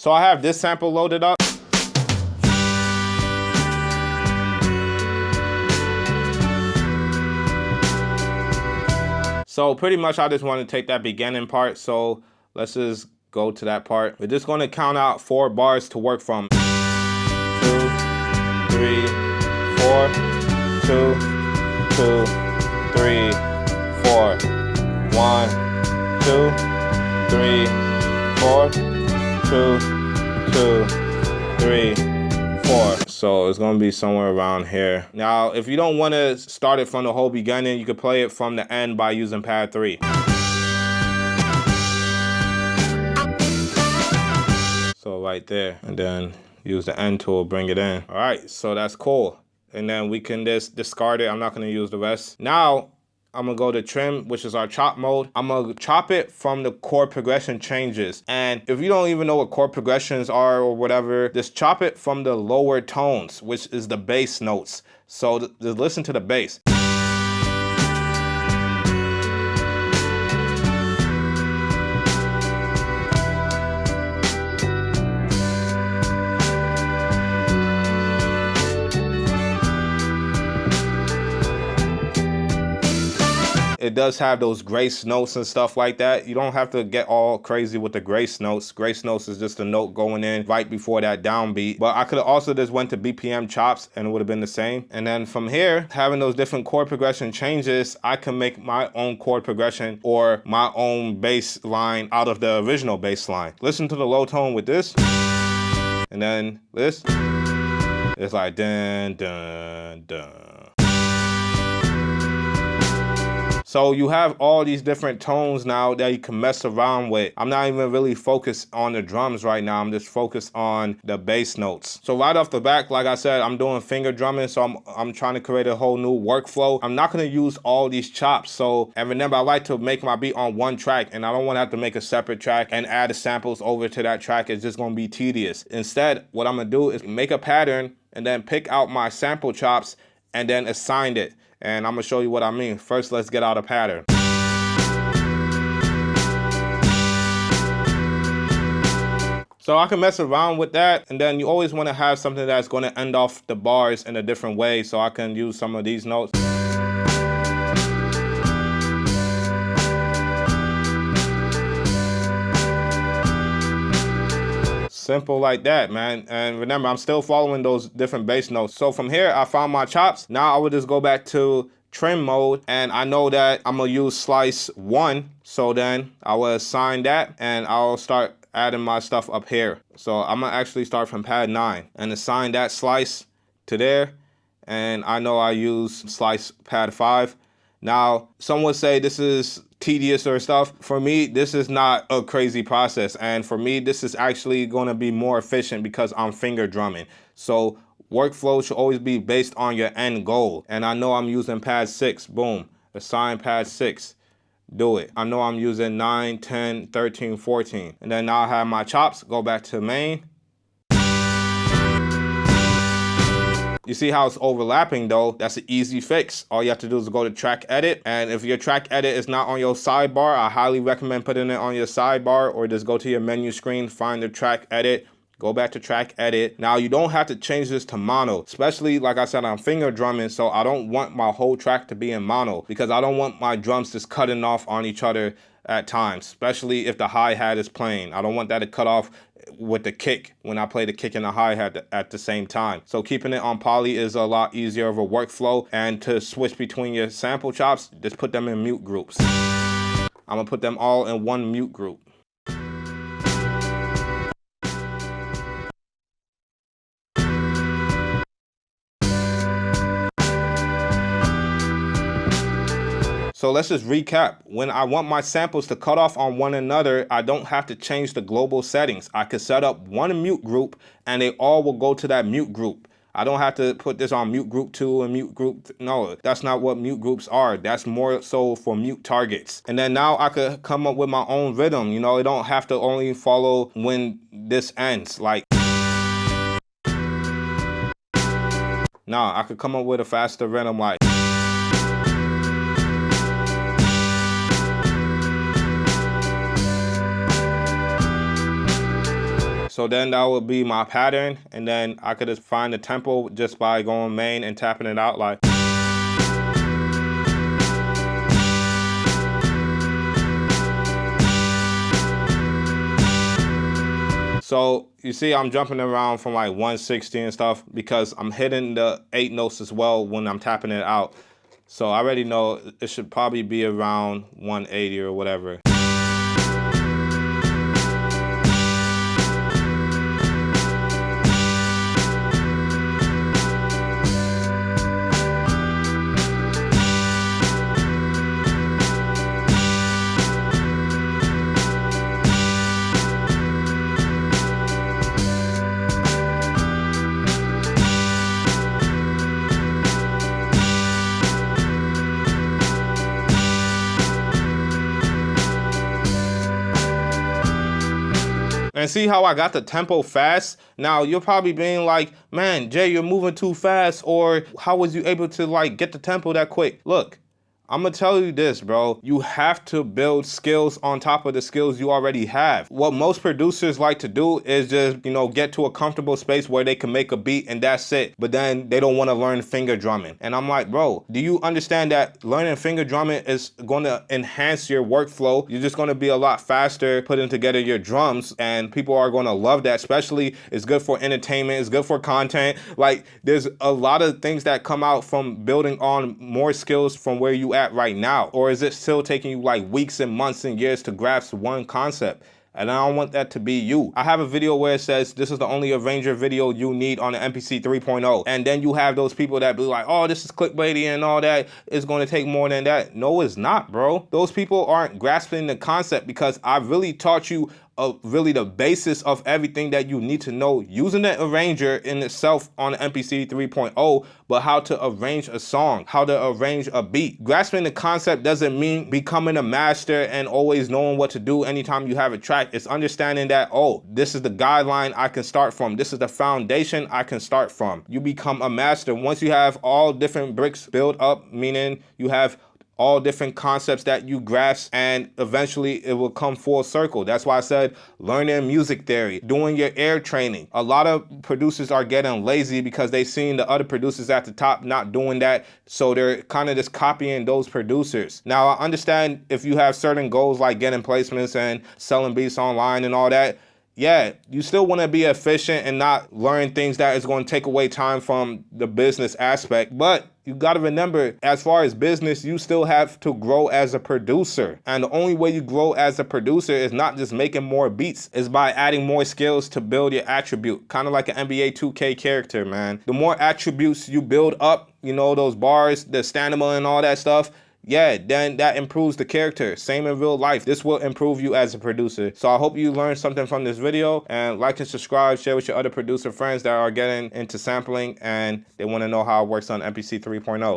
So I have this sample loaded up. So pretty much I just want to take that beginning part. So let's just go to that part. We're just going to count out 4 bars to work from. 2, 3, 4, 2, 2, 3, 4. 1, 2, 3, 4, 2, 2, 3, 4. So it's gonna be somewhere around here. Now, if you don't want to start it from the whole beginning, you could play it from the end by using pad 3. So right there, and then use the end tool, bring it in. All right, so that's cool. And then we can just discard it. I'm not gonna use the rest. Now, I'm gonna go to trim, which is our chop mode. I'm gonna chop it from the chord progression changes. And if you don't even know what chord progressions are or whatever, just chop it from the lower tones, which is the bass notes. So just listen to the bass. It does have those grace notes and stuff like that. You don't have to get all crazy with the grace notes. Grace notes is just a note going in right before that downbeat. But I could have also just went to BPM chops and it would have been the same. And then from here, having those different chord progression changes, I can make my own chord progression or my own bass line out of the original bass line. Listen to the low tone with this. And then this. It's like dun, dun, dun. So you have all these different tones now that you can mess around with. I'm not even really focused on the drums right now. I'm just focused on the bass notes. So right off the back, like I said, I'm doing finger drumming. So I'm trying to create a whole new workflow. I'm not going to use all these chops. So, and remember, I like to make my beat on one track and I don't want to have to make a separate track and add the samples over to that track. It's just going to be tedious. Instead, what I'm going to do is make a pattern and then pick out my sample chops and then assign it. And I'm gonna show you what I mean. First, let's get out a pattern. So I can mess around with that, and then you always wanna have something that's gonna end off the bars in a different way, so I can use some of these notes. Simple like that, man. And remember, I'm still following those different bass notes. So from here, I found my chops. Now I would just go back to trim mode, and I know that I'm gonna use slice 1. So then I will assign that, and I'll start adding my stuff up here. So I'm gonna actually start from pad 9 and assign that slice to there. And I know I use slice pad 5. Now, some would say this is tedious or stuff. For me, this is not a crazy process. And for me, this is actually going to be more efficient because I'm finger drumming. So workflow should always be based on your end goal. And I know I'm using pad 6. Boom. Assign pad 6. Do it. I know I'm using 9, 10, 13, 14. And then now I have my chops. Go back to main. You see how it's overlapping though? That's an easy fix. All you have to do is go to track edit. And if your track edit is not on your sidebar, I highly recommend putting it on your sidebar, or just go to your menu screen, find the track edit, go back to track edit. Now you don't have to change this to mono, especially like I said, I'm finger drumming. So I don't want my whole track to be in mono because I don't want my drums just cutting off on each other at times, especially if the hi-hat is playing. I don't want that to cut off with the kick when I play the kick and the hi-hat at the same time. So keeping it on poly is a lot easier of a workflow. And to switch between your sample chops, just put them in mute groups. I'm gonna put them all in one mute group. So let's just recap. When I want my samples to cut off on one another, I don't have to change the global settings. I could set up one mute group and they all will go to that mute group. I don't have to put this on mute group 2 and mute group. No, that's not what mute groups are. That's more so for mute targets. And then now I could come up with my own rhythm. You know, it don't have to only follow when this ends. Like, nah, I could come up with a faster rhythm like. So then that would be my pattern, and then I could just find the tempo just by going main and tapping it out like. So you see I'm jumping around from like 160 and stuff because I'm hitting the 8 notes as well when I'm tapping it out. So I already know it should probably be around 180 or whatever. And see how I got the tempo fast? Now you're probably being like, man, Jay, you're moving too fast, or how was you able to like get the tempo that quick? Look, I'm gonna tell you this, bro. You have to build skills on top of the skills you already have. What most producers like to do is just, get to a comfortable space where they can make a beat and that's it. But then they don't want to learn finger drumming. And I'm like, bro, do you understand that learning finger drumming is going to enhance your workflow? You're just going to be a lot faster putting together your drums, and people are going to love that. Especially, it's good for entertainment, it's good for content. Like, there's a lot of things that come out from building on more skills from where you at right now. Or is it still taking you like weeks and months and years to grasp one concept? And I don't want that to be you. I have a video where it says this is the only arranger video you need on the MPC 3.0. And then you have those people that be like, oh, this is clickbaity and all that. It's going to take more than that. No, it's not, bro. Those people aren't grasping the concept because I really taught you really the basis of everything that you need to know using the arranger in itself on the MPC 3.0, but how to arrange a song, how to arrange a beat. Grasping the concept doesn't mean becoming a master and always knowing what to do anytime you have a track. It's understanding that, oh, this is the guideline I can start from. This is the foundation I can start from. You become a master. Once you have all different bricks built up, meaning you have all different concepts that you grasp, and eventually it will come full circle. That's why I said learning music theory, doing your air training. A lot of producers are getting lazy because they've seen the other producers at the top not doing that, so they're kind of just copying those producers. Now, I understand if you have certain goals like getting placements and selling beats online and all that, yeah, you still want to be efficient and not learn things that is going to take away time from the business aspect. But you got to remember, as far as business, you still have to grow as a producer. And the only way you grow as a producer is not just making more beats, is by adding more skills to build your attribute. Kind of like an NBA 2K character, man. The more attributes you build up, those bars, the stamina and all that stuff, yeah, then that improves the character. Same in real life. This will improve you as a producer. So I hope you learned something from this video, and like and subscribe, share with your other producer friends that are getting into sampling and they want to know how it works on MPC 3.0.